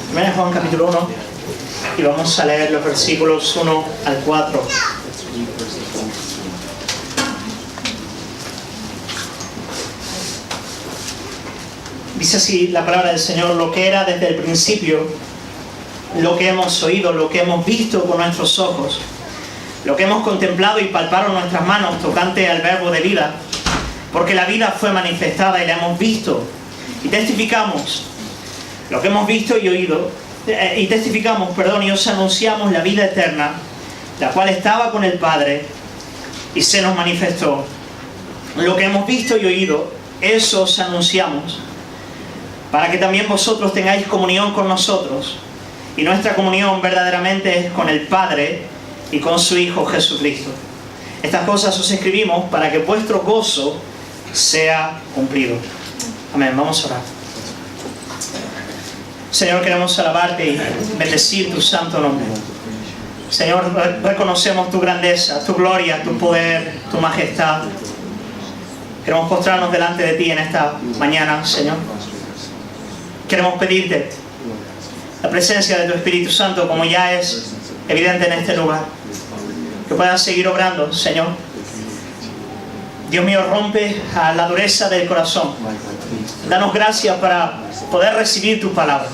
Primera de Juan capítulo 1 y vamos a leer los versículos 1 al 4. Dice así la palabra del Señor: lo que era desde el principio, lo que hemos oído, lo que hemos visto con nuestros ojos, lo que hemos contemplado y palparon nuestras manos tocante al verbo de vida, porque la vida fue manifestada y la hemos visto y testificamos lo que hemos visto y oído, y os anunciamos la vida eterna, la cual estaba con el Padre y se nos manifestó. Lo que hemos visto y oído, eso os anunciamos, para que también vosotros tengáis comunión con nosotros, y nuestra comunión verdaderamente es con el Padre y con su Hijo Jesucristo. Estas cosas os escribimos para que vuestro gozo sea cumplido. Amén. Vamos a orar. Señor, queremos alabarte y bendecir tu santo nombre. Señor, reconocemos tu grandeza, tu gloria, tu poder, tu majestad. Queremos postrarnos delante de ti en esta mañana, Señor. Queremos pedirte la presencia de tu Espíritu Santo, como ya es evidente en este lugar. Que puedas seguir obrando, Señor. Dios mío, rompe a la dureza del corazón. Danos gracia para poder recibir tu palabra.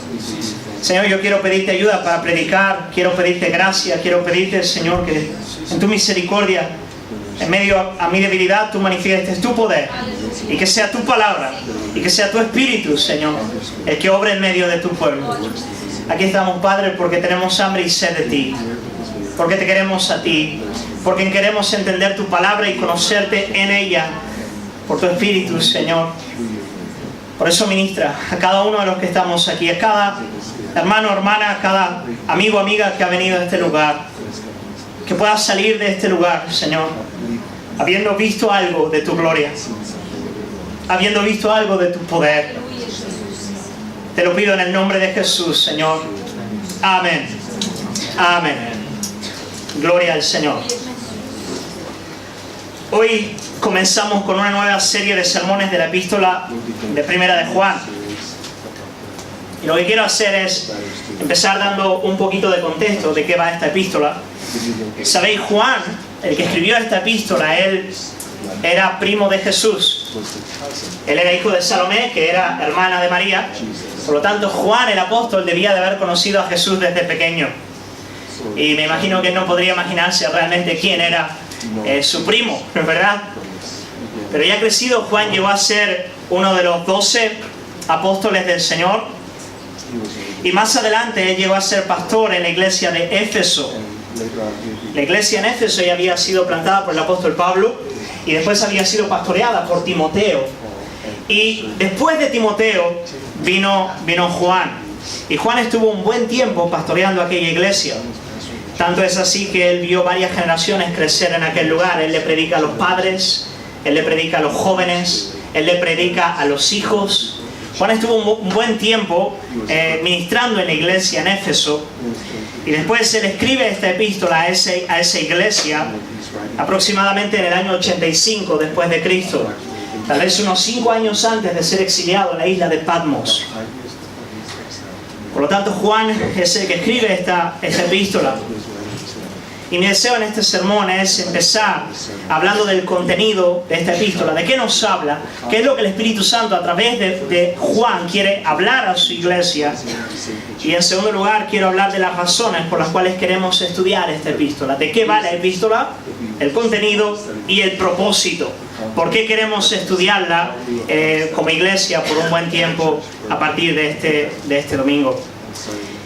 Señor, yo quiero pedirte ayuda para predicar, quiero pedirte gracia, quiero pedirte, Señor, que en tu misericordia, en medio a mi debilidad, tú manifiestes tu poder, y que sea tu palabra, y que sea tu Espíritu, Señor, el que obre en medio de tu pueblo. Aquí estamos, Padre, porque tenemos hambre y sed de ti, porque te queremos a ti, porque queremos entender tu palabra y conocerte en ella, por tu Espíritu, Señor. Por eso ministra a cada uno de los que estamos aquí, a cada hermano, hermana, a cada amigo, amiga que ha venido a este lugar, que pueda salir de este lugar, Señor, habiendo visto algo de tu gloria, habiendo visto algo de tu poder. Te lo pido en el nombre de Jesús, Señor. Amén. Amén. Gloria al Señor. Hoy comenzamos con una nueva serie de sermones de la epístola de Primera de Juan. Y lo que quiero hacer es empezar dando un poquito de contexto de qué va esta epístola. Sabéis, Juan, el que escribió esta epístola, él era primo de Jesús. Él era hijo de Salomé, que era hermana de María. Por lo tanto, Juan, el apóstol, debía de haber conocido a Jesús desde pequeño. Y me imagino que él no podría imaginarse realmente quién era su primo, ¿verdad? Pero ya crecido, Juan llegó a ser uno de los 12 apóstoles del Señor. Y más adelante él llegó a ser pastor en la iglesia de Éfeso. La iglesia en Éfeso ya había sido plantada por el apóstol Pablo y después había sido pastoreada por Timoteo. Y después de Timoteo vino Juan. Y Juan estuvo un buen tiempo pastoreando aquella iglesia. Tanto es así que él vio varias generaciones crecer en aquel lugar. Él le predica a los padres, él le predica a los jóvenes, él le predica a los hijos. Juan estuvo un buen tiempo ministrando en la iglesia en Éfeso. Y después él escribe esta epístola a esa iglesia aproximadamente en el año 85 después de Cristo. Tal vez unos 5 años antes de ser exiliado en la isla de Patmos. Por lo tanto, Juan es el que escribe esta epístola. Y mi deseo en este sermón es empezar hablando del contenido de esta epístola. ¿De qué nos habla? ¿Qué es lo que el Espíritu Santo a través de Juan quiere hablar a su iglesia? Y en segundo lugar, quiero hablar de las razones por las cuales queremos estudiar esta epístola. ¿De qué va la epístola? El contenido y el propósito. ¿Por qué queremos estudiarla como iglesia por un buen tiempo a partir de este domingo?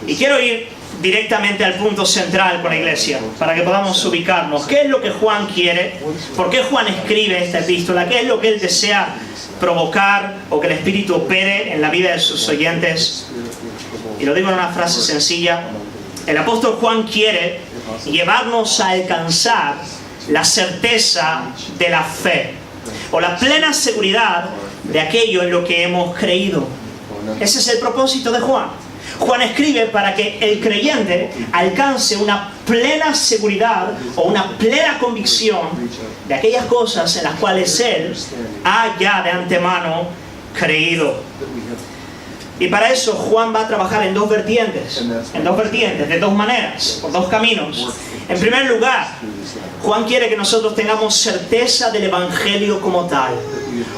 Y quiero ir directamente al punto central con la iglesia, para que podamos ubicarnos. ¿Qué es lo que Juan quiere? ¿Por qué Juan escribe esta epístola? ¿Qué es lo que él desea provocar o que el Espíritu opere en la vida de sus oyentes? Y lo digo en una frase sencilla. El apóstol Juan quiere llevarnos a alcanzar la certeza de la fe, o la plena seguridad de aquello en lo que hemos creído. Ese es el propósito de Juan. Juan escribe para que el creyente alcance una plena seguridad o una plena convicción de aquellas cosas en las cuales él ha ya de antemano creído. Y para eso Juan va a trabajar en dos vertientes, de dos maneras, por dos caminos. En primer lugar, Juan quiere que nosotros tengamos certeza del Evangelio como tal.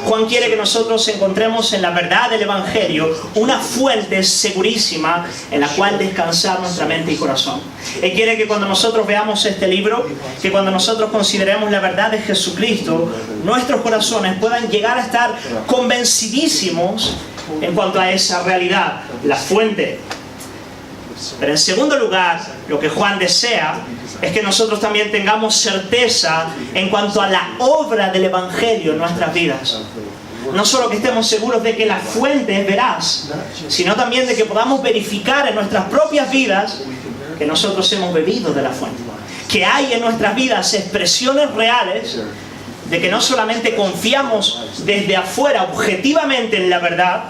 Juan quiere que nosotros encontremos en la verdad del Evangelio una fuente segurísima en la cual descansar nuestra mente y corazón. Él quiere que cuando nosotros veamos este libro, que cuando nosotros consideremos la verdad de Jesucristo, nuestros corazones puedan llegar a estar convencidísimos en cuanto a esa realidad, la fuente. Pero en segundo lugar, lo que Juan desea es que nosotros también tengamos certeza en cuanto a la obra del Evangelio en nuestras vidas. No solo que estemos seguros de que la fuente es veraz, sino también de que podamos verificar en nuestras propias vidas que nosotros hemos bebido de la fuente. Que hay en nuestras vidas expresiones reales de que no solamente confiamos desde afuera objetivamente en la verdad,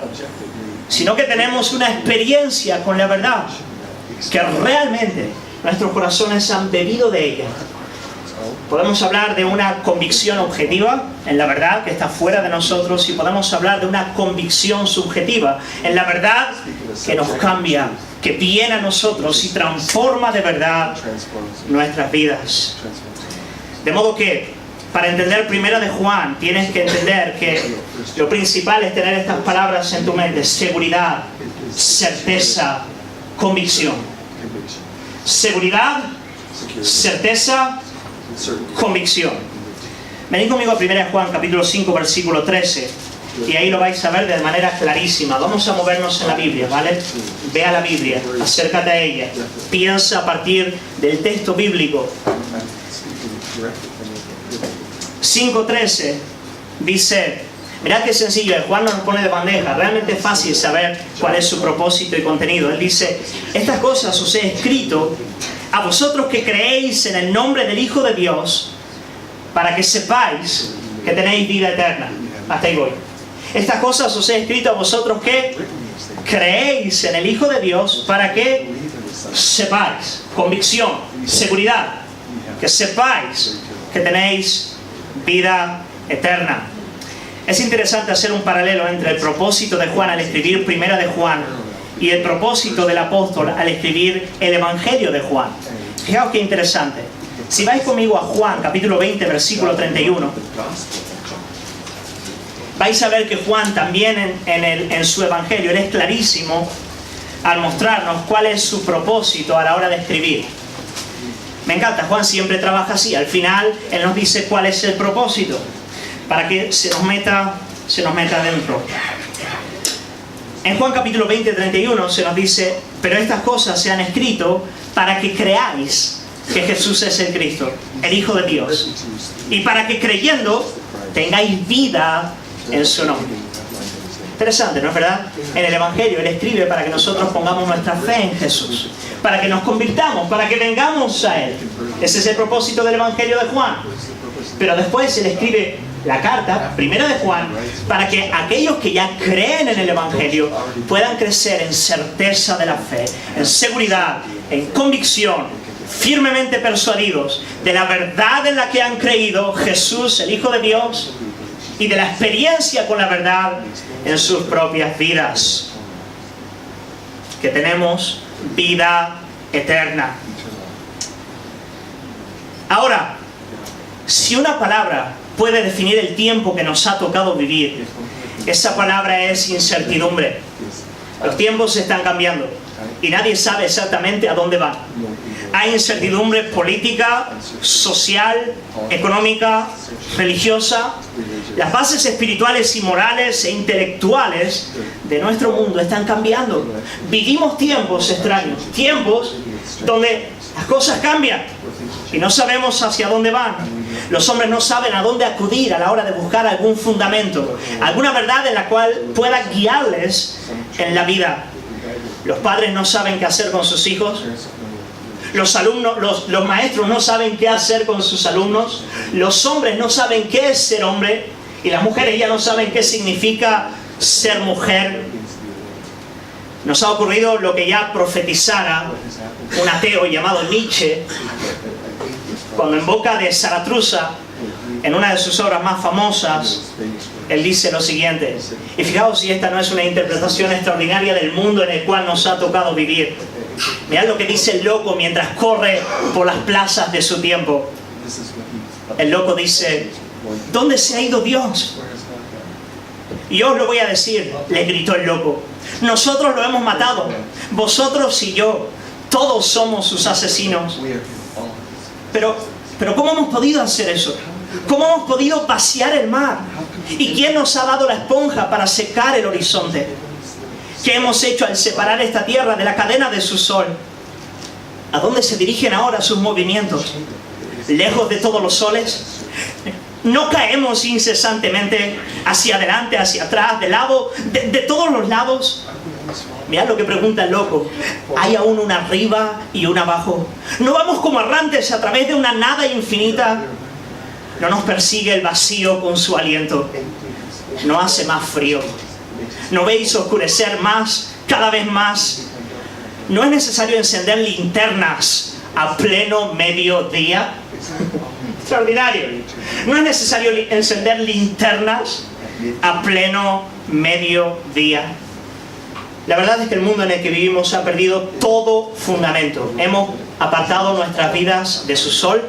sino que tenemos una experiencia con la verdad, que realmente nuestros corazones han bebido de ella. Podemos hablar de una convicción objetiva en la verdad que está fuera de nosotros, y podemos hablar de una convicción subjetiva en la verdad que nos cambia, que viene a nosotros y transforma de verdad nuestras vidas. De modo que para entender primera de Juan, tienes que entender que lo principal es tener estas palabras en tu mente: seguridad, certeza, convicción. Seguridad, certeza, convicción. Venid conmigo a 1 Juan capítulo 5 versículo 13, y ahí lo vais a ver de manera clarísima. Vamos a movernos en la Biblia, ¿vale? Ve a la Biblia, acércate a ella, piensa a partir del texto bíblico. 5:13 dice, mirad qué sencillo, Juan nos pone de bandeja, realmente es fácil saber cuál es su propósito y contenido. Él dice, estas cosas os he escrito a vosotros que creéis en el nombre del Hijo de Dios, para que sepáis que tenéis vida eterna. Hasta ahí voy. Estas cosas os he escrito a vosotros que creéis en el Hijo de Dios, para que sepáis, convicción, seguridad, que sepáis que tenéis vida eterna. Es interesante hacer un paralelo entre el propósito de Juan al escribir Primera de Juan y el propósito del apóstol al escribir el Evangelio de Juan. Fijaos qué interesante. Si vais conmigo a Juan capítulo 20 versículo 31, vais a ver que Juan también en su Evangelio, él es clarísimo al mostrarnos cuál es su propósito a la hora de escribir. Me encanta, Juan siempre trabaja así. Al final, él nos dice cuál es el propósito, para que se nos meta dentro. En Juan capítulo 20, 31 se nos dice, pero estas cosas se han escrito para que creáis que Jesús es el Cristo, el Hijo de Dios, y para que creyendo tengáis vida en su nombre. Interesante, ¿no es verdad? En el Evangelio él escribe para que nosotros pongamos nuestra fe en Jesús, para que nos convirtamos, para que vengamos a Él. Ese es el propósito del Evangelio de Juan. Pero después él escribe la carta, Primera de Juan, para que aquellos que ya creen en el Evangelio puedan crecer en certeza de la fe, en seguridad, en convicción, firmemente persuadidos de la verdad en la que han creído, Jesús, el Hijo de Dios, y de la experiencia con la verdad en sus propias vidas. Que tenemos vida eterna. Ahora, si una palabra puede definir el tiempo que nos ha tocado vivir, esa palabra es incertidumbre. Los tiempos se están cambiando y nadie sabe exactamente a dónde van. Hay incertidumbre política, social, económica, religiosa. Las bases espirituales y morales e intelectuales de nuestro mundo están cambiando. Vivimos tiempos extraños, tiempos donde las cosas cambian y no sabemos hacia dónde van. Los hombres no saben a dónde acudir a la hora de buscar algún fundamento, alguna verdad en la cual pueda guiarles en la vida. Los padres no saben qué hacer con sus hijos. Los alumnos, los maestros no saben qué hacer con sus alumnos. Los hombres no saben qué es ser hombre. Y las mujeres ya no saben qué significa ser mujer. Nos ha ocurrido lo que ya profetizara un ateo llamado Nietzsche, cuando en boca de Zaratustra, en una de sus obras más famosas, Él dice lo siguiente, y fijaos si esta no es una interpretación extraordinaria del mundo en el cual nos ha tocado vivir. Mirad lo que dice el loco mientras corre por las plazas de su tiempo. El loco dice, ¿dónde se ha ido Dios? Y yo os lo voy a decir, le gritó el loco. Nosotros lo hemos matado, vosotros y yo, todos somos sus asesinos. Pero ¿cómo hemos podido hacer eso? ¿Cómo hemos podido vaciar el mar? ¿Y quién nos ha dado la esponja para secar el horizonte? ¿Qué hemos hecho al separar esta tierra de la cadena de su sol? ¿A dónde se dirigen ahora sus movimientos? ¿Lejos de todos los soles? ¿No caemos incesantemente hacia adelante, hacia atrás, de lado, de todos los lados? Mirad lo que pregunta el loco. ¿Hay aún una arriba y una abajo? ¿No vamos como errantes a través de una nada infinita? ¿No nos persigue el vacío con su aliento? ¿No hace más frío? ¿No veis oscurecer más, cada vez más? ¿No es necesario encender linternas a pleno mediodía? Extraordinario. ¿No es necesario encender linternas a pleno mediodía? La verdad es que el mundo en el que vivimos ha perdido todo fundamento. Hemos apartado nuestras vidas de su sol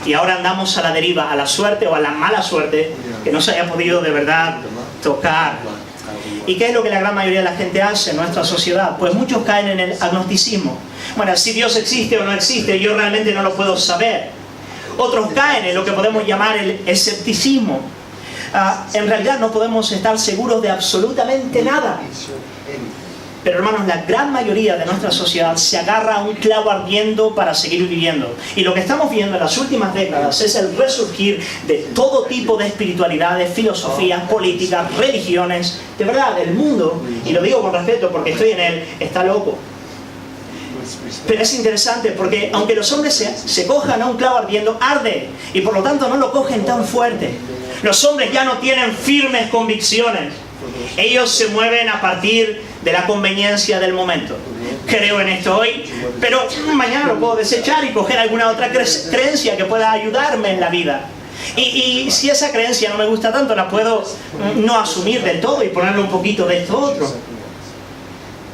y ahora andamos a la deriva, a la suerte o a la mala suerte que no se haya podido de verdad tocar. ¿Y qué es lo que la gran mayoría de la gente hace en nuestra sociedad? Pues muchos caen en el agnosticismo. Bueno, si Dios existe o no existe, yo realmente no lo puedo saber. Otros caen en lo que podemos llamar el escepticismo. En realidad no podemos estar seguros de absolutamente nada. Pero hermanos, la gran mayoría de nuestra sociedad se agarra a un clavo ardiendo para seguir viviendo. Y lo que estamos viendo en las últimas décadas es el resurgir de todo tipo de espiritualidades, filosofías, políticas, religiones. De verdad, el mundo, y lo digo con respeto porque estoy en él, está loco. Pero es interesante porque aunque los hombres se cojan a un clavo ardiendo, arde. Y por lo tanto no lo cogen tan fuerte. Los hombres ya no tienen firmes convicciones. Ellos se mueven a partir de la conveniencia del momento. Creo en esto hoy, pero mañana lo puedo desechar y coger alguna otra creencia que pueda ayudarme en la vida. Y si esa creencia no me gusta tanto, la puedo no asumir del todo y ponerle un poquito de esto otro.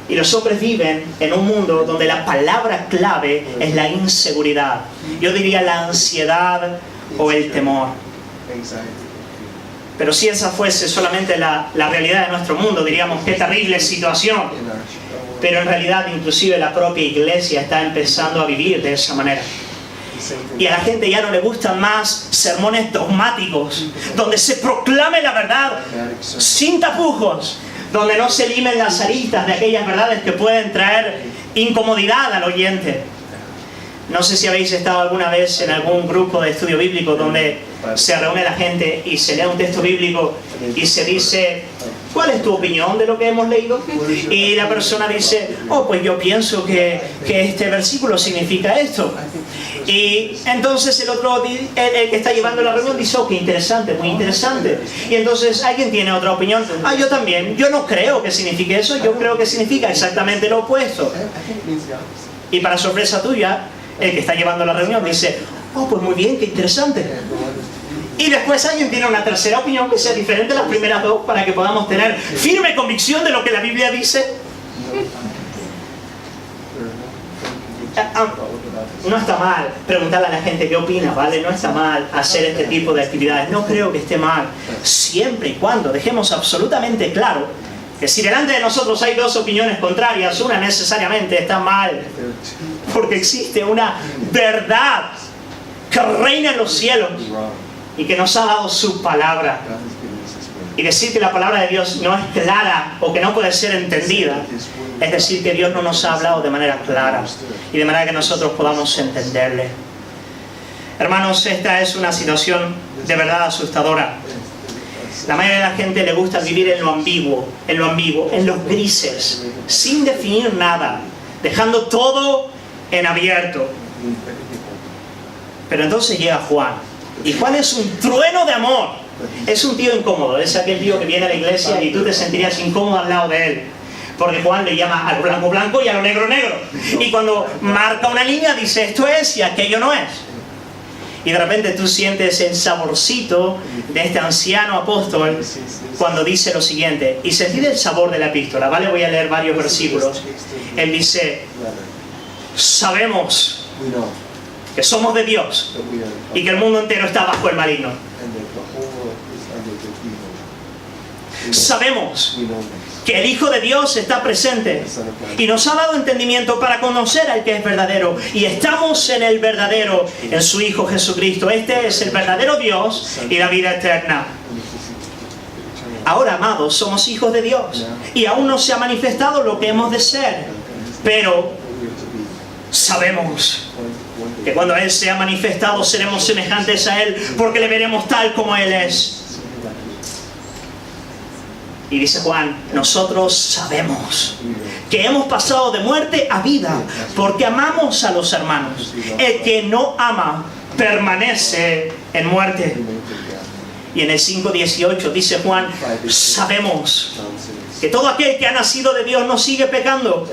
Y los hombres viven en un mundo donde la palabra clave es la inseguridad. Yo diría la ansiedad o el temor. Pero si esa fuese solamente la realidad de nuestro mundo, diríamos qué terrible situación. Pero en realidad inclusive la propia iglesia está empezando a vivir de esa manera. Y a la gente ya no le gustan más sermones dogmáticos, donde se proclame la verdad sin tapujos, donde no se limen las aristas de aquellas verdades que pueden traer incomodidad al oyente. No sé si habéis estado alguna vez en algún grupo de estudio bíblico donde se reúne la gente y se lee un texto bíblico y se dice, ¿cuál es tu opinión de lo que hemos leído? Y la persona dice, pues yo pienso que este versículo significa esto. Y entonces el otro, el que está llevando la reunión, dice, qué interesante, muy interesante. Y entonces alguien tiene otra opinión, yo también, yo no creo que signifique eso, yo creo que significa exactamente lo opuesto. Y para sorpresa tuya, el que está llevando la reunión dice, pues muy bien, qué interesante. Y después alguien tiene una tercera opinión que sea diferente a las primeras dos para que podamos tener firme convicción de lo que la Biblia dice. No está mal preguntarle a la gente qué opina, ¿vale? No está mal hacer este tipo de actividades. No creo que esté mal, siempre y cuando dejemos absolutamente claro que si delante de nosotros hay dos opiniones contrarias, una necesariamente está mal, porque existe una verdad que reina en los cielos y que nos ha dado su palabra. Y decir que la palabra de Dios no es clara o que no puede ser entendida, es decir, que Dios no nos ha hablado de manera clara y de manera que nosotros podamos entenderle. Hermanos, esta es una situación de verdad asustadora. La mayoría de la gente le gusta vivir en lo ambiguo, en los grises, sin definir nada, dejando todo en abierto. Pero entonces llega Juan, y Juan es un trueno de amor. Es un tío incómodo, es aquel tío que viene a la iglesia y tú te sentirías incómodo al lado de él. Porque Juan le llama a lo blanco blanco y a lo negro negro. Y cuando marca una línea dice esto es y aquello no es. Y de repente tú sientes el saborcito de este anciano apóstol cuando dice lo siguiente. Y sentid el sabor de la epístola, ¿vale? Voy a leer varios versículos. Él dice, sabemos que somos de Dios y que el mundo entero está bajo el maligno. Sabemos que el Hijo de Dios está presente y nos ha dado entendimiento para conocer al que es verdadero, y estamos en el verdadero, en su Hijo Jesucristo. Este es el verdadero Dios y la vida eterna. Ahora, amados, somos hijos de Dios y aún no se ha manifestado lo que hemos de ser, pero sabemos que cuando Él sea manifestado seremos semejantes a Él, porque le veremos tal como Él es. Y dice Juan, nosotros sabemos que hemos pasado de muerte a vida porque amamos a los hermanos. El que no ama permanece en muerte. Y en el 5:18 dice Juan, sabemos que todo aquel que ha nacido de Dios no sigue pecando,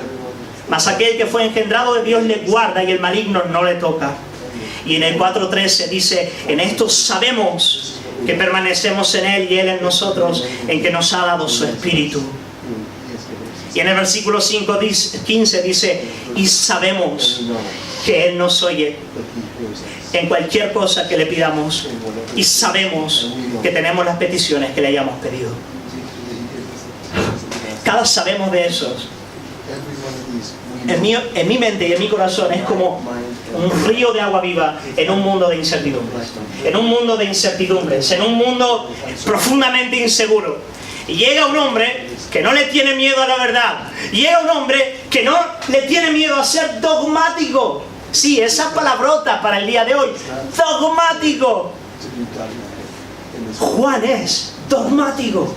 mas aquel que fue engendrado de Dios le guarda y el maligno no le toca. Y en el 4:13 dice, en esto sabemos que permanecemos en Él y Él en nosotros, en que nos ha dado su Espíritu. Y en el versículo 15 dice, y sabemos que Él nos oye en cualquier cosa que le pidamos, y sabemos que tenemos las peticiones que le hayamos pedido. Cada sabemos de esos, en mi mente y en mi corazón, es como un río de agua viva en un mundo de incertidumbres. En un mundo de incertidumbres, en un mundo profundamente inseguro. Y llega un hombre que no le tiene miedo a la verdad. Llega un hombre que no le tiene miedo a ser dogmático. Sí, esa palabrota para el día de hoy. Dogmático. Juan es dogmático.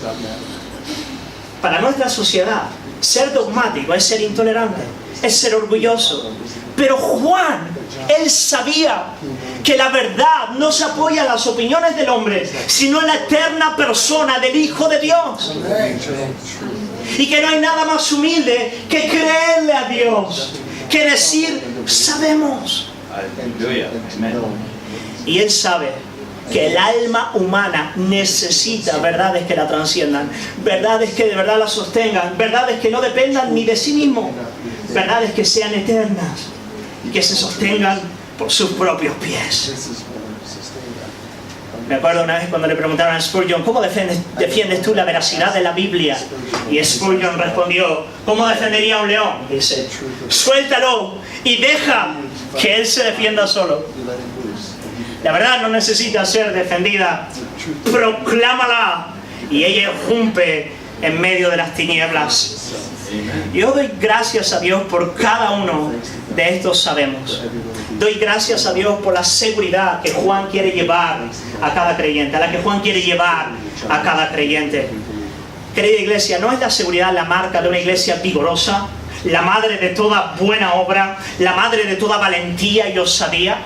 Para nuestra sociedad, ser dogmático es ser intolerante, es ser orgulloso. Pero Juan, él sabía que la verdad no se apoya en las opiniones del hombre, sino en la eterna persona del Hijo de Dios. Y que no hay nada más humilde que creerle a Dios, que decir, sabemos. Y él sabe que el alma humana necesita verdades que la trasciendan, verdades que de verdad la sostengan, verdades que no dependan ni de sí mismo, verdades que sean eternas y que se sostengan por sus propios pies. Me acuerdo una vez cuando le preguntaron a Spurgeon, ¿cómo defiendes tú la veracidad de la Biblia? Y Spurgeon respondió, ¿cómo defendería a un león? Dice, suéltalo y deja que él se defienda solo. La verdad no necesita ser defendida, proclámala y ella irrumpe en medio de las tinieblas. Yo doy gracias a Dios por cada uno de estos sabemos. Doy gracias a Dios por la seguridad que Juan quiere llevar a cada creyente, a la que Juan quiere llevar a cada creyente. Querida iglesia, ¿no es la seguridad la marca de una iglesia vigorosa? La madre de toda buena obra, la madre de toda valentía y osadía.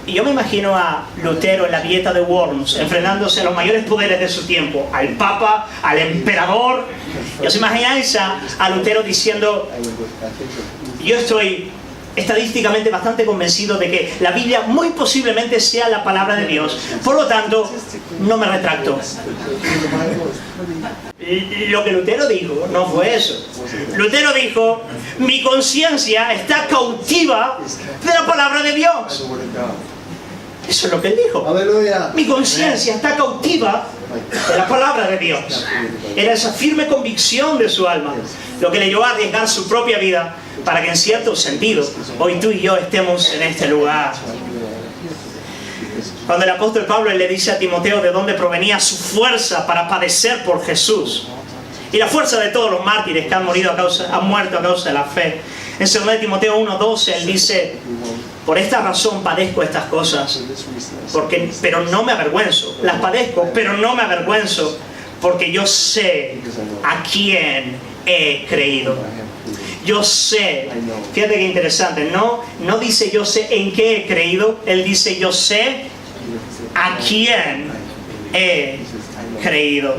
Y yo me imagino a Lutero en la Grieta de Worms, enfrentándose a los mayores poderes de su tiempo, al Papa, al Emperador. ¿Y os imagináis a Lutero diciendo, yo estoy estadísticamente bastante convencido de que la Biblia muy posiblemente sea la palabra de Dios, por lo tanto, no me retracto? Lo que Lutero dijo no fue eso. Lutero dijo, mi conciencia está cautiva de la palabra de Dios. Eso es lo que él dijo. Aleluya. Mi conciencia está cautiva de la palabra de Dios. Era esa firme convicción de su alma lo que le llevó a arriesgar su propia vida para que en cierto sentido hoy tú y yo estemos en este lugar. Cuando el apóstol Pablo le dice a Timoteo de dónde provenía su fuerza para padecer por Jesús y la fuerza de todos los mártires que han muerto a causa de la fe, en 2 Timoteo 1:12 él dice, por esta razón padezco estas cosas, pero no me avergüenzo. Las padezco, pero no me avergüenzo, porque yo sé a quién he creído. Yo sé, fíjate qué interesante, no dice yo sé en qué he creído, él dice yo sé a quién he creído.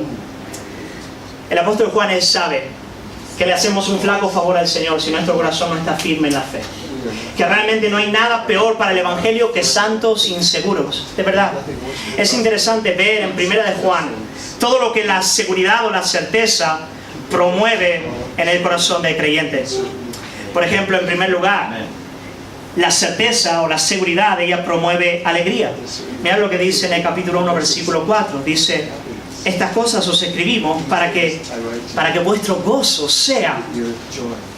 El apóstol Juan, él sabe que le hacemos un flaco favor al Señor si nuestro corazón no está firme en la fe. que realmente no hay nada peor para el Evangelio que santos inseguros. De verdad. Es interesante ver en 1 de Juan todo lo que la seguridad o la certeza promueve en el corazón del creyente. Por ejemplo, en primer lugar, la certeza o la seguridad, ella promueve alegría. Mira lo que dice en el capítulo 1, versículo 4. Dice: estas cosas os escribimos para que vuestro gozo sea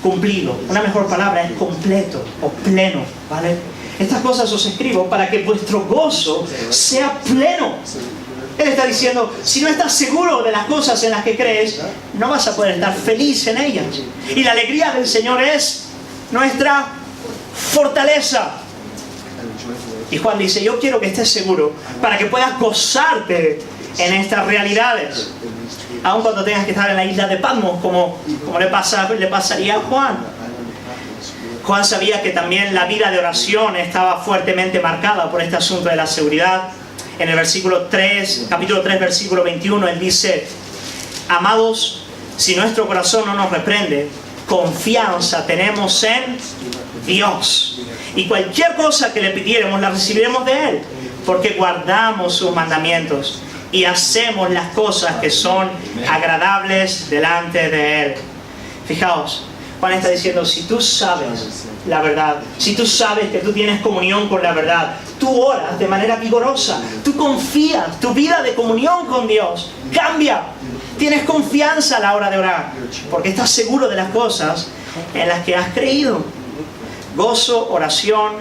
cumplido. Una mejor palabra es completo o pleno, ¿vale? Estas cosas os escribo para que vuestro gozo sea pleno. Él está diciendo, si no estás seguro de las cosas en las que crees, no vas a poder estar feliz en ellas. Y la alegría del Señor es nuestra fortaleza. Y Juan dice, yo quiero que estés seguro para que puedas gozarte en estas realidades, aun cuando tengas que estar en la isla de Patmos, como le pasaría a Juan. Juan sabía que también la vida de oración estaba fuertemente marcada por este asunto de la seguridad. En el capítulo 3, versículo 21, él dice: amados, si nuestro corazón no nos reprende, confianza tenemos en Dios, y cualquier cosa que le pidiéramos la recibiremos de Él, porque guardamos sus mandamientos y hacemos las cosas que son agradables delante de Él. Fijaos, Juan está diciendo, si tú sabes la verdad, si tú sabes que tú tienes comunión con la verdad, tú oras de manera vigorosa, tú confías, tu vida de comunión con Dios cambia, tienes confianza a la hora de orar, porque estás seguro de las cosas en las que has creído. Gozo, oración,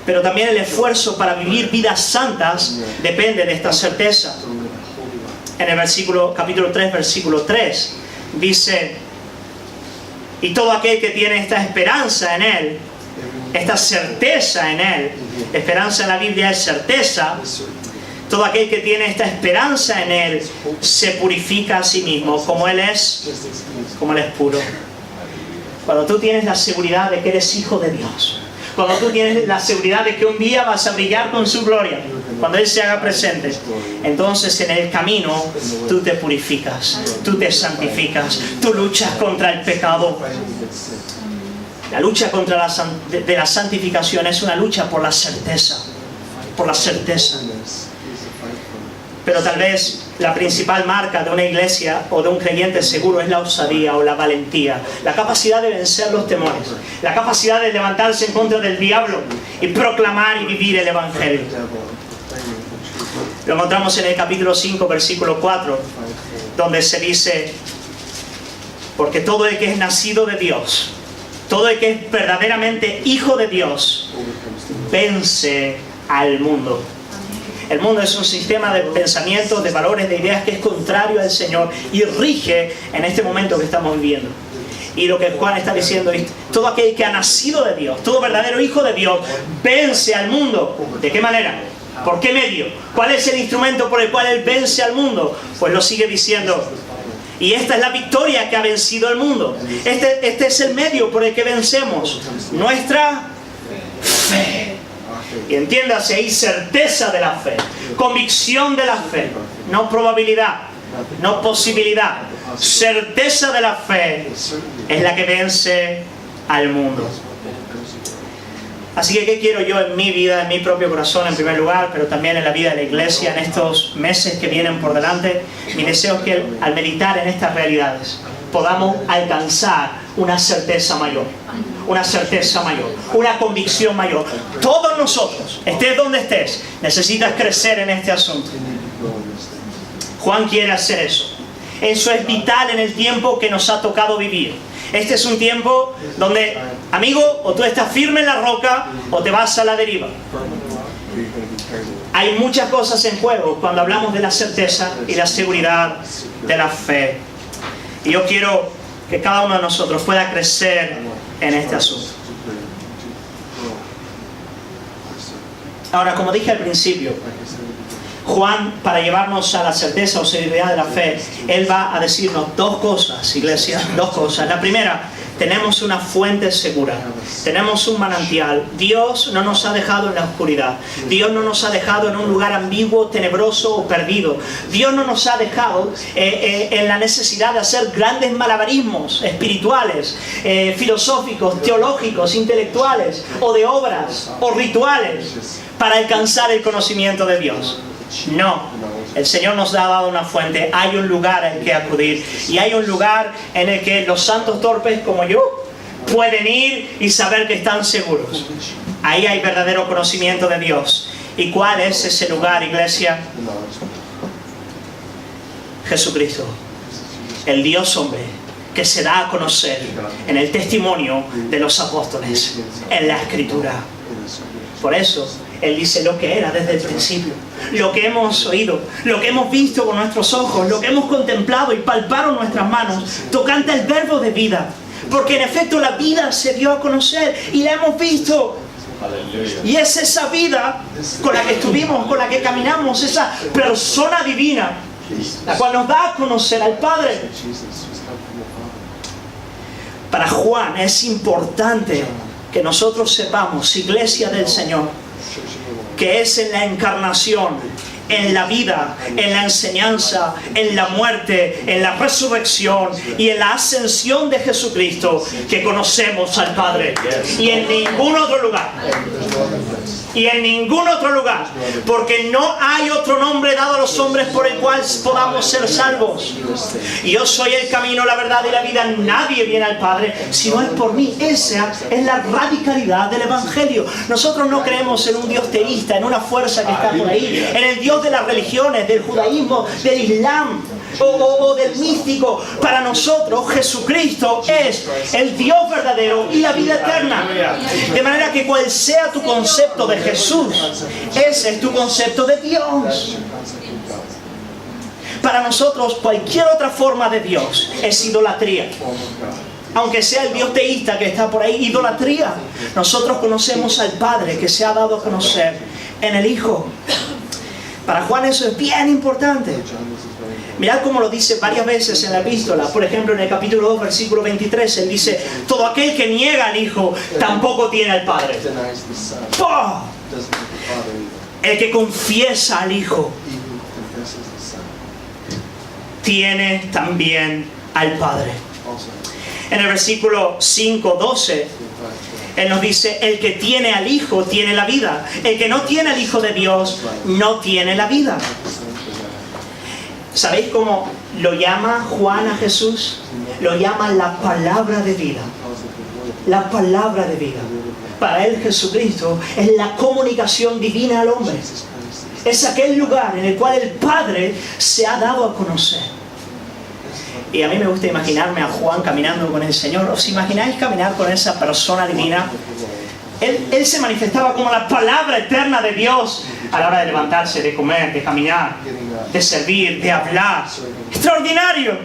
pero también el esfuerzo para vivir vidas santas depende de esta certeza. En el capítulo 3, versículo 3, dice: y todo aquel que tiene esta esperanza en Él, esta certeza en Él, esperanza en la Biblia es certeza, todo aquel que tiene esta esperanza en Él se purifica a sí mismo, como Él es puro. Cuando tú tienes la seguridad de que eres hijo de Dios, cuando tú tienes la seguridad de que un día vas a brillar con su gloria, cuando Él se haga presente, entonces en el camino tú te purificas, tú te santificas, tú luchas contra el pecado. La lucha contra la santificación es una lucha por la certeza, por la certeza. Pero tal vez la principal marca de una iglesia o de un creyente seguro es la osadía o la valentía, la capacidad de vencer los temores, la capacidad de levantarse en contra del diablo y proclamar y vivir el Evangelio. Lo encontramos en el capítulo 5, versículo 4, donde se dice: porque todo el que es nacido de Dios, todo el que es verdaderamente hijo de Dios, vence al mundo. El mundo es un sistema de pensamientos, de valores, de ideas que es contrario al Señor y rige en este momento que estamos viviendo. Y lo que Juan está diciendo es: todo aquel que ha nacido de Dios, todo verdadero hijo de Dios, vence al mundo. ¿De qué manera? ¿Por qué medio? ¿Cuál es el instrumento por el cual Él vence al mundo? Pues lo sigue diciendo: y esta es la victoria que ha vencido al mundo. Este es el medio por el que vencemos: nuestra fe. Y entiéndase, hay certeza de la fe, convicción de la fe, no probabilidad, no posibilidad. Certeza de la fe es la que vence al mundo. Así que, ¿qué quiero yo en mi vida, en mi propio corazón en primer lugar, pero también en la vida de la iglesia en estos meses que vienen por delante? Mi deseo es que al meditar en estas realidades podamos alcanzar una certeza mayor, una convicción mayor. Todos nosotros, estés donde estés, necesitas crecer en este asunto. Juan quiere hacer eso. Eso es vital en el tiempo que nos ha tocado vivir. Este es un tiempo donde, amigo, o tú estás firme en la roca o te vas a la deriva. Hay muchas cosas en juego cuando hablamos de la certeza y la seguridad de la fe. Y yo quiero que cada uno de nosotros pueda crecer en este asunto. Ahora, como dije al principio, Juan, para llevarnos a la certeza o seguridad de la fe, él va a decirnos dos cosas, iglesia, dos cosas. La primera Tenemos una fuente segura, tenemos un manantial. Dios no nos ha dejado en la oscuridad. Dios no nos ha dejado en un lugar ambiguo, tenebroso o perdido. Dios no nos ha dejado en la necesidad de hacer grandes malabarismos espirituales, filosóficos, teológicos, intelectuales, o de obras o rituales para alcanzar el conocimiento de Dios. No, el Señor nos ha dado una fuente. Hay un lugar al que acudir, y hay un lugar en el que los santos torpes como yo pueden ir y saber que están seguros. Ahí hay verdadero conocimiento de Dios. ¿Y cuál es ese lugar, iglesia? Jesucristo, el Dios hombre, que se da a conocer en el testimonio de los apóstoles, en la Escritura. Por eso Él dice lo que era desde el principio, lo que hemos oído, lo que hemos visto con nuestros ojos, lo que hemos contemplado y palparon nuestras manos, tocante al verbo de vida. Porque en efecto la vida se dio a conocer y la hemos visto. Y es esa vida con la que estuvimos, con la que caminamos, esa persona divina, la cual nos da a conocer al Padre. Para Juan es importante que nosotros sepamos, iglesia del Señor, que es en la encarnación, en la vida, en la enseñanza, en la muerte, en la resurrección y en la ascensión de Jesucristo que conocemos al Padre. Y en ningún otro lugar. Y en ningún otro lugar. Porque no hay otro nombre dado a los hombres por el cual podamos ser salvos. Y yo soy el camino, la verdad y la vida. Nadie viene al Padre si no es por mí. Esa es la radicalidad del Evangelio. Nosotros no creemos en un Dios teísta, en una fuerza que está por ahí, en el Dios de las religiones, del judaísmo, del islam o del místico. Para nosotros Jesucristo es el Dios verdadero y la vida eterna. De manera que cual sea tu concepto de Jesús, ese es tu concepto de Dios. Para nosotros cualquier otra forma de Dios es idolatría. Aunque sea el Dios teísta que está por ahí, idolatría. Nosotros conocemos al Padre que se ha dado a conocer en el Hijo. Para Juan eso es bien importante. Mirad cómo lo dice varias veces en la epístola. Por ejemplo, en el capítulo 2, versículo 23, él dice: todo aquel que niega al Hijo tampoco tiene al Padre. ¡Oh! El que confiesa al Hijo tiene también al Padre. En el versículo 5, 12, Él nos dice: el que tiene al Hijo tiene la vida. El que no tiene al Hijo de Dios no tiene la vida. ¿Sabéis cómo lo llama Juan a Jesús? Lo llama la palabra de vida. La palabra de vida. Para él Jesucristo es la comunicación divina al hombre. Es aquel lugar en el cual el Padre se ha dado a conocer. Y a mí me gusta imaginarme a Juan caminando con el Señor. ¿Os imagináis caminar con esa persona divina? Él se manifestaba como la palabra eterna de Dios a la hora de levantarse, de comer, de caminar, de servir, de hablar. ¡Extraordinario!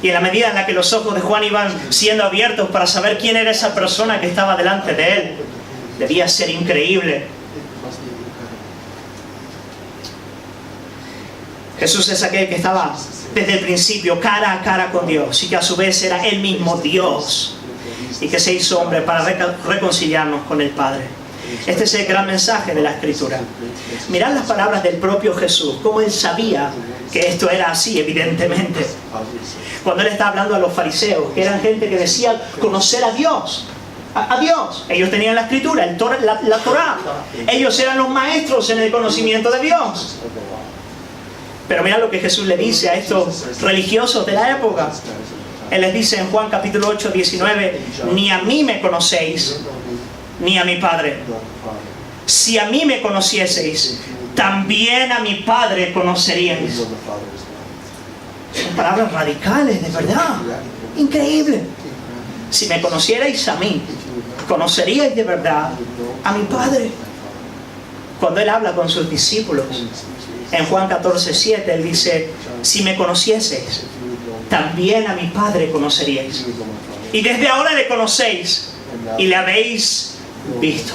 Y en la medida en la que los ojos de Juan iban siendo abiertos para saber quién era esa persona que estaba delante de él, debía ser increíble. Jesús es aquel que estaba desde el principio cara a cara con Dios y que a su vez era Él mismo Dios y que se hizo hombre para reconciliarnos con el Padre. Este es el gran mensaje de la Escritura. Mirad las palabras del propio Jesús, cómo Él sabía que esto era así, evidentemente. Cuando Él está hablando a los fariseos, que eran gente que decía conocer a Dios. A Dios. Ellos tenían la Escritura, la Torá. Ellos eran los maestros en el conocimiento de Dios. Pero mira lo que Jesús le dice a estos religiosos de la época. Él les dice en Juan capítulo 8, 19: ni a mí me conocéis, ni a mi Padre. Si a mí me conocieseis, también a mi Padre conoceríais. Son palabras radicales, de verdad. Increíble. Si me conocierais a mí, conoceríais de verdad a mi Padre. Cuando Él habla con sus discípulos, en Juan 14, 7, Él dice: si me conocieseis, también a mi Padre conoceríais. Y desde ahora le conocéis y le habéis visto.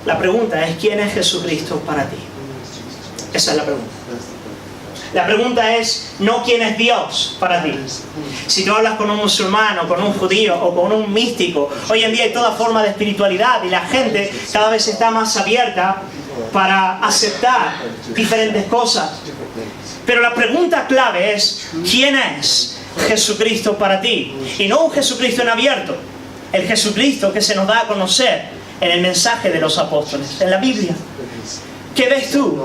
La pregunta es: ¿quién es Jesucristo para ti? Esa es la pregunta. La pregunta es no quién es Dios para ti. Si tú hablas con un musulmán o con un judío o con un místico, hoy en día hay toda forma de espiritualidad y la gente cada vez está más abierta para aceptar diferentes cosas. Pero la pregunta clave es ¿quién es Jesucristo para ti? Y no un Jesucristo en abierto, el Jesucristo que se nos da a conocer en el mensaje de los apóstoles, en la Biblia. ¿Qué ves tú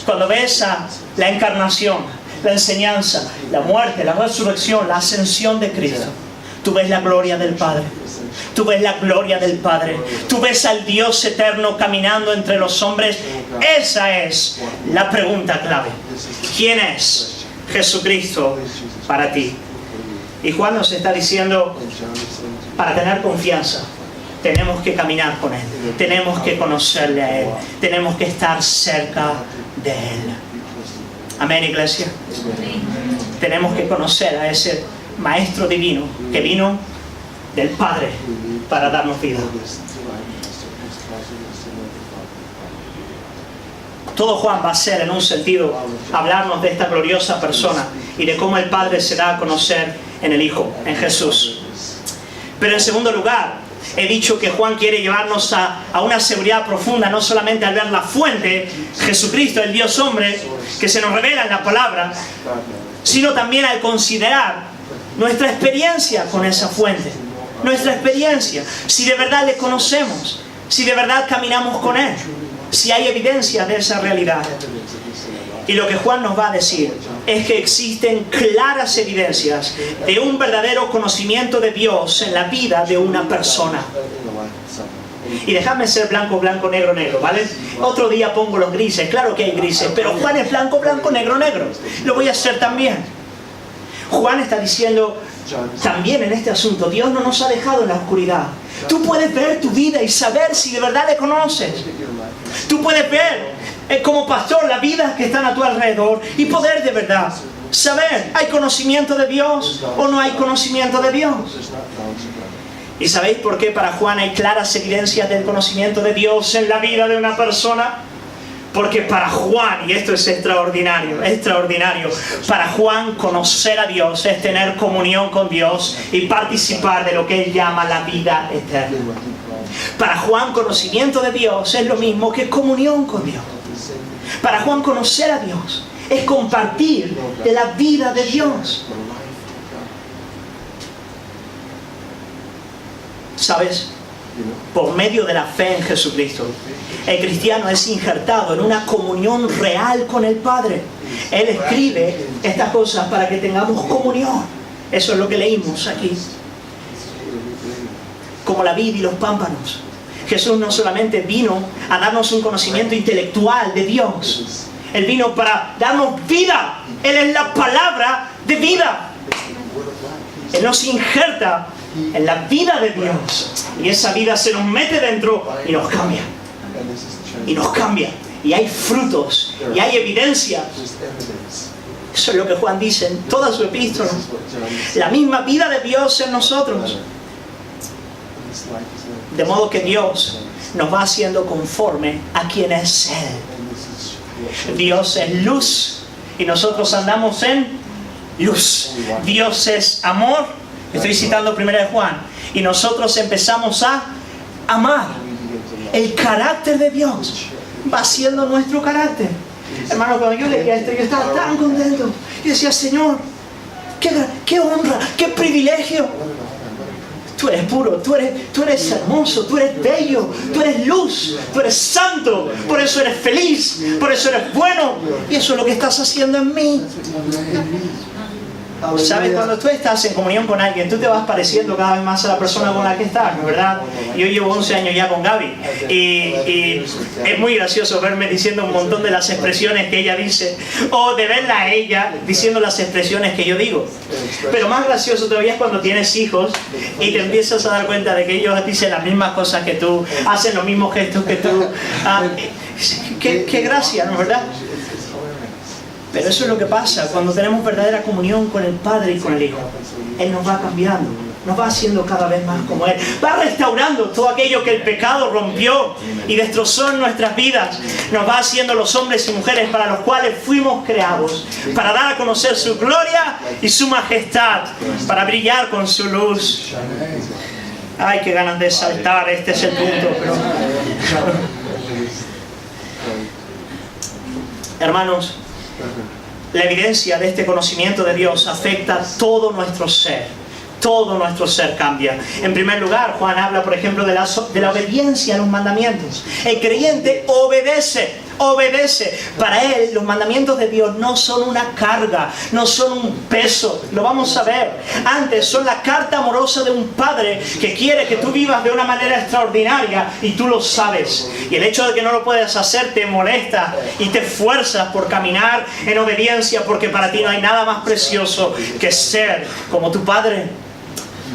cuando ves a la encarnación, la enseñanza, la muerte, la resurrección, la ascensión de Cristo? Tú ves la gloria del Padre. Tú ves la gloria del Padre. Tú ves al Dios eterno caminando entre los hombres. Esa es la pregunta clave. ¿Quién es Jesucristo para ti? Y Juan nos está diciendo, para tener confianza, tenemos que caminar con Él, tenemos que conocerle a Él, tenemos que estar cerca de Él. Amén, iglesia. Tenemos que conocer a ese Maestro divino que vino del Padre para darnos vida. Todo Juan va a ser, en un sentido, hablarnos de esta gloriosa persona y de cómo el Padre se da a conocer en el Hijo, en Jesús. Pero en segundo lugar, he dicho que Juan quiere llevarnos a una seguridad profunda, no solamente al ver la fuente, Jesucristo, el Dios hombre, que se nos revela en la palabra, sino también al considerar nuestra experiencia con esa fuente. Nuestra experiencia, si de verdad le conocemos, si de verdad caminamos con Él, si hay evidencia de esa realidad. Y lo que Juan nos va a decir es que existen claras evidencias de un verdadero conocimiento de Dios en la vida de una persona. Y dejadme ser blanco, blanco, negro, negro, ¿vale? Otro día pongo los grises, claro que hay grises, pero Juan es blanco, blanco, negro, negro. Lo voy a hacer también. Juan está diciendo también en este asunto, Dios no nos ha dejado en la oscuridad. Tú puedes ver tu vida y saber si de verdad le conoces. Tú puedes ver como pastor las vidas que están a tu alrededor y poder de verdad saber, ¿hay conocimiento de Dios o no hay conocimiento de Dios? ¿Y sabéis por qué para Juan hay claras evidencias del conocimiento de Dios en la vida de una persona? Porque para Juan, y esto es extraordinario, para Juan conocer a Dios es tener comunión con Dios y participar de lo que él llama la vida eterna. Para Juan, conocimiento de Dios es lo mismo que comunión con Dios. Para Juan, conocer a Dios es compartir de la vida de Dios. ¿Sabes? Por medio de la fe en Jesucristo, el cristiano es injertado en una comunión real con el Padre. Él escribe estas cosas para que tengamos comunión. Eso es lo que leímos aquí. Como la vid y los pámpanos. Jesús no solamente vino a darnos un conocimiento intelectual de Dios. Él vino para darnos vida. Él es la palabra de vida. Él nos injerta en la vida de Dios. Y esa vida se nos mete dentro y nos cambia. Y nos cambia. Y hay frutos. Y hay evidencia. Eso es lo que Juan dice en toda su epístola. La misma vida de Dios en nosotros. De modo que Dios nos va haciendo conforme a quien es Él. Dios es luz y nosotros andamos en luz. Dios es amor. Estoy citando 1 de Juan. Y nosotros empezamos a amar. El carácter de Dios va siendo nuestro carácter. Hermano, cuando yo leía esto, yo estaba tan contento. Yo decía, Señor, qué honra, qué privilegio. Tú eres puro, tú eres hermoso, tú eres bello, tú eres luz, tú eres santo, por eso eres feliz, por eso eres bueno. Y eso es lo que estás haciendo en mí. ¿Sabes? Cuando tú estás en comunión con alguien, tú te vas pareciendo cada vez más a la persona con la que estás, ¿verdad? Yo llevo 11 años ya con Gaby y es muy gracioso verme diciendo un montón de las expresiones que ella dice o de verla a ella diciendo las expresiones que yo digo. Pero más gracioso todavía es cuando tienes hijos y te empiezas a dar cuenta de que ellos dicen las mismas cosas que tú, hacen los mismos gestos que tú. Qué gracia, ¿no es verdad? Pero eso es lo que pasa cuando tenemos verdadera comunión con el Padre y con el Hijo. Él nos va cambiando, nos va haciendo cada vez más como Él. Va restaurando todo aquello que el pecado rompió y destrozó en nuestras vidas. Nos va haciendo los hombres y mujeres para los cuales fuimos creados, para dar a conocer su gloria y su majestad, para brillar con su luz. Ay, qué ganas de saltar, este es el punto. Hermanos, la evidencia de este conocimiento de Dios afecta todo nuestro ser. Todo nuestro ser cambia. En primer lugar, Juan habla, por ejemplo, de la obediencia a los mandamientos. El creyente obedece. Para él, los mandamientos de Dios no son una carga, no son un peso. Lo vamos a ver. Antes, son la carta amorosa de un padre que quiere que tú vivas de una manera extraordinaria y tú lo sabes. Y el hecho de que no lo puedas hacer te molesta y te esfuerzas por caminar en obediencia, porque para ti no hay nada más precioso que ser como tu padre.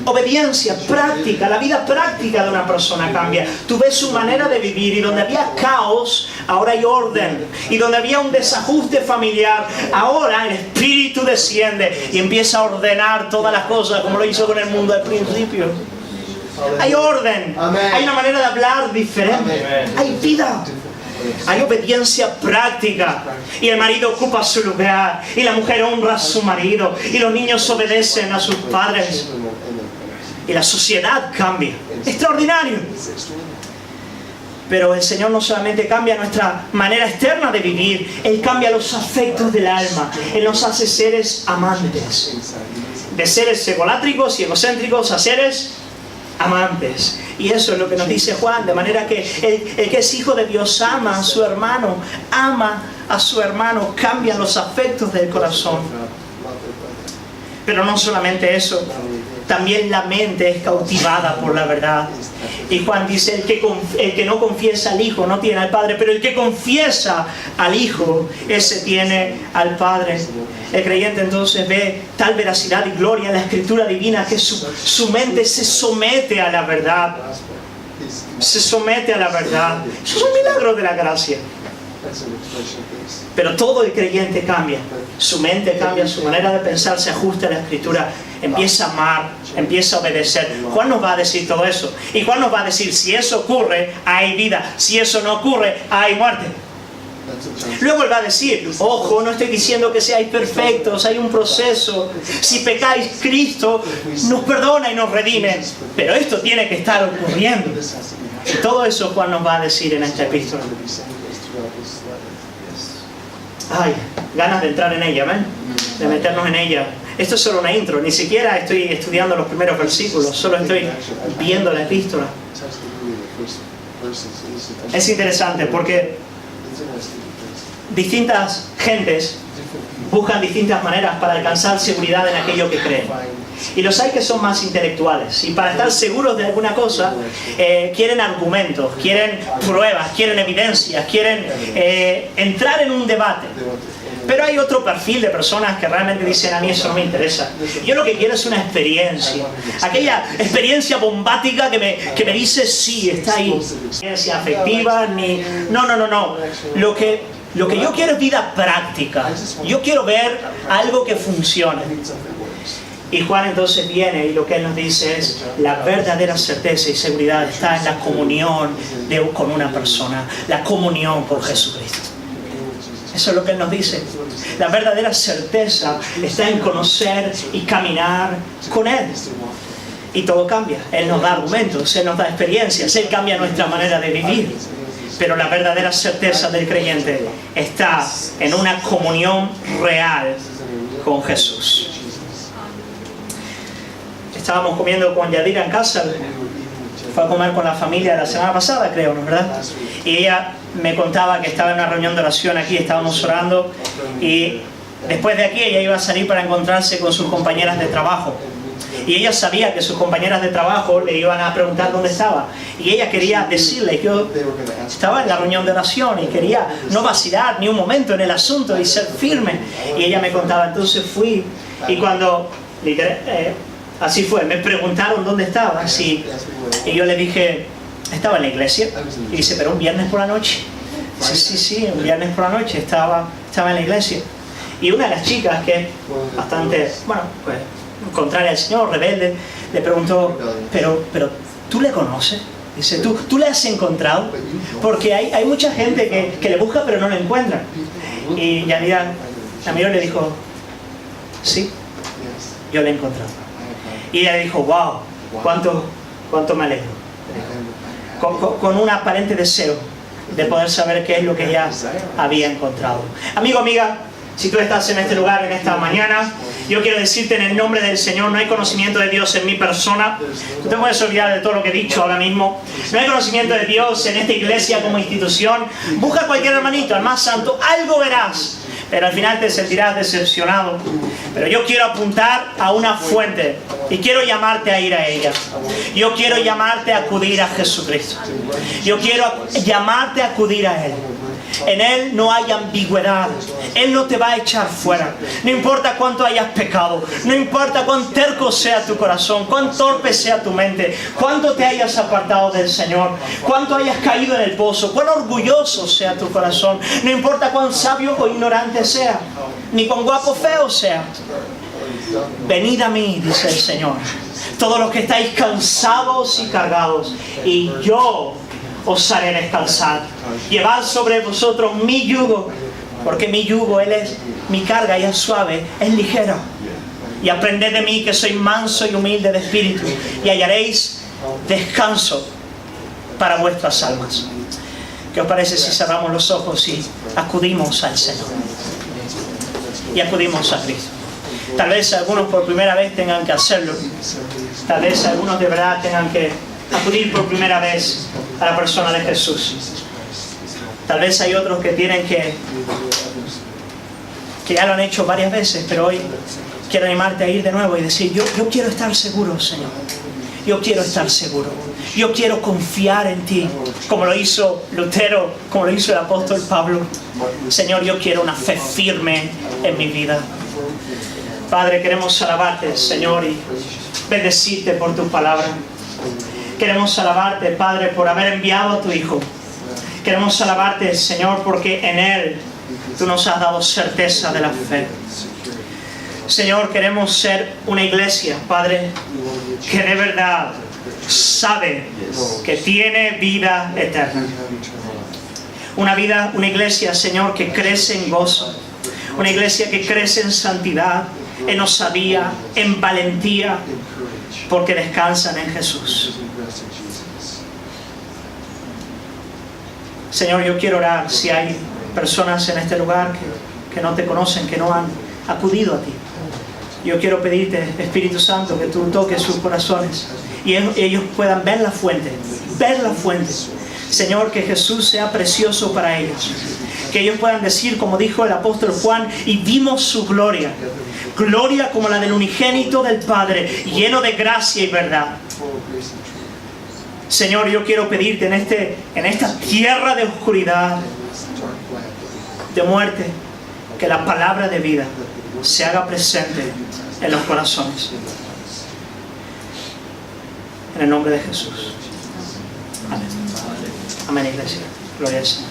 Obediencia práctica, la vida práctica de una persona cambia. Tú ves su manera de vivir, y donde había caos, ahora hay orden. Y donde había un desajuste familiar, ahora el Espíritu desciende y empieza a ordenar todas las cosas, como lo hizo con el mundo al principio. Hay orden, hay una manera de hablar diferente, hay vida. Hay obediencia práctica, y el marido ocupa su lugar, y la mujer honra a su marido, y los niños obedecen a sus padres, y la sociedad cambia. Extraordinario. Pero el Señor no solamente cambia nuestra manera externa de vivir, Él cambia los afectos del alma. Él nos hace seres amantes, de seres egolátricos y egocéntricos a seres amantes. Y eso es lo que nos dice Juan, de manera que el que es hijo de Dios ama a su hermano, cambia los afectos del corazón. Pero no solamente eso, también la mente es cautivada por la verdad. Y Juan dice, el que no confiesa al Hijo no tiene al Padre, pero el que confiesa al Hijo, ese tiene al Padre. El creyente entonces ve tal veracidad y gloria en la Escritura divina que su mente se somete a la verdad. Se somete a la verdad. Eso es un milagro de la gracia. Pero todo el creyente cambia. Su mente cambia, su manera de pensar se ajusta a la Escritura. Empieza a amar, empieza a obedecer. Juan nos va a decir todo eso. Y Juan nos va a decir, si eso ocurre, hay vida. Si eso no ocurre, hay muerte. Luego él va a decir, ojo, no estoy diciendo que seáis perfectos, hay un proceso. Si pecáis, Cristo nos perdona y nos redime. Pero esto tiene que estar ocurriendo. Y todo eso Juan nos va a decir en esta epístola. Ay, ganas de entrar en ella, ¿ven? De meternos en ella. Esto es solo una intro, ni siquiera estoy estudiando los primeros versículos, solo estoy viendo la epístola. Es interesante porque distintas gentes buscan distintas maneras para alcanzar seguridad en aquello que creen. Y los hay que son más intelectuales, y para estar seguros de alguna cosa quieren argumentos, quieren pruebas, quieren evidencias, quieren entrar en un debate. Pero hay otro perfil de personas que realmente dicen, a mí eso no me interesa. Yo lo que quiero es una experiencia. Aquella experiencia bombática que me dice, sí, está ahí. Experiencia afectiva, ni... No. Lo que yo quiero es vida práctica. Yo quiero ver algo que funcione. Y Juan entonces viene y lo que él nos dice es, la verdadera certeza y seguridad está en la comunión con una persona, la comunión con Jesucristo. Eso es lo que él nos dice. La verdadera certeza está en conocer y caminar con Él. Y todo cambia. Él nos da argumentos, Él nos da experiencias, Él cambia nuestra manera de vivir. Pero la verdadera certeza del creyente está en una comunión real con Jesús. Estábamos comiendo con Yadira en casa. Fue a comer con la familia la semana pasada, creo, ¿no es verdad? Y ella me contaba que estaba en una reunión de oración aquí, estábamos orando, y después de aquí ella iba a salir para encontrarse con sus compañeras de trabajo. Y ella sabía que sus compañeras de trabajo le iban a preguntar dónde estaba. Y ella quería decirle que yo estaba en la reunión de oración y quería no vacilar ni un momento en el asunto y ser firme. Y ella me contaba, entonces fui, y cuando... así fue, me preguntaron dónde estaba, y yo le dije, estaba en la iglesia. Y dice, pero un viernes por la noche. Sí, un viernes por la noche estaba en la iglesia. Y una de las chicas, que es bastante, bueno, pues contraria al Señor, rebelde, le preguntó, pero ¿tú le conoces? Dice, ¿tú le has encontrado? Porque hay mucha gente que le busca pero no le encuentra. Y Yanira le dijo, sí, yo le he encontrado. Y ella dijo, wow, cuánto me alegro. Con un aparente deseo de poder saber qué es lo que ella había encontrado. Amigo, amiga, si tú estás en este lugar en esta mañana, yo quiero decirte en el nombre del Señor, no hay conocimiento de Dios en mi persona. No te puedes olvidar de todo lo que he dicho ahora mismo. No hay conocimiento de Dios en esta iglesia como institución. Busca a cualquier hermanito, al más santo, algo verás. Pero al final te sentirás decepcionado. Pero yo quiero apuntar a una fuente y quiero llamarte a ir a ella. Yo quiero llamarte a acudir a Jesucristo. Yo quiero llamarte a acudir a Él. En Él no hay ambigüedad. Él no te va a echar fuera. No importa cuánto hayas pecado, no importa cuán terco sea tu corazón, cuán torpe sea tu mente, cuánto te hayas apartado del Señor, cuánto hayas caído en el pozo, cuán orgulloso sea tu corazón, no importa cuán sabio o ignorante sea, ni cuán guapo o feo sea. Venid a mí, dice el Señor, todos los que estáis cansados y cargados, y yo os haré descansar. Llevad sobre vosotros mi yugo, porque mi yugo, mi carga ya es suave, es ligero. Y aprended de mí, que soy manso y humilde de espíritu, y hallaréis descanso para vuestras almas. ¿Qué os parece si cerramos los ojos y acudimos al Señor? Y acudimos a Cristo. Tal vez algunos por primera vez tengan que hacerlo. Tal vez algunos de verdad tengan que acudir por primera vez a la persona de Jesús. Tal vez hay otros que tienen que ya lo han hecho varias veces, pero hoy quiero animarte a ir de nuevo y decir, yo quiero estar seguro, Señor. Yo quiero estar seguro. Yo quiero confiar en ti, como lo hizo Lutero, como lo hizo el apóstol Pablo. Señor, yo quiero una fe firme en mi vida. Padre, queremos alabarte, Señor, y bendecirte por tu palabra. Queremos alabarte, Padre, por haber enviado a tu Hijo. Queremos alabarte, Señor, porque en Él tú nos has dado certeza de la fe. Señor, queremos ser una iglesia, Padre, que de verdad sabe que tiene vida eterna. Una iglesia, Señor, que crece en gozo. Una iglesia que crece en santidad, en osadía, en valentía, porque descansan en Jesús. Señor, yo quiero orar si hay personas en este lugar que no te conocen, que no han acudido a ti. Yo quiero pedirte, Espíritu Santo, que tú toques sus corazones y ellos puedan ver la fuente. Señor, que Jesús sea precioso para ellos. Que ellos puedan decir, como dijo el apóstol Juan, y vimos su gloria. Gloria como la del unigénito del Padre, lleno de gracia y verdad. Señor, yo quiero pedirte en esta tierra de oscuridad, de muerte, que la palabra de vida se haga presente en los corazones. En el nombre de Jesús. Amén. Amén, iglesia. Gloria al Señor.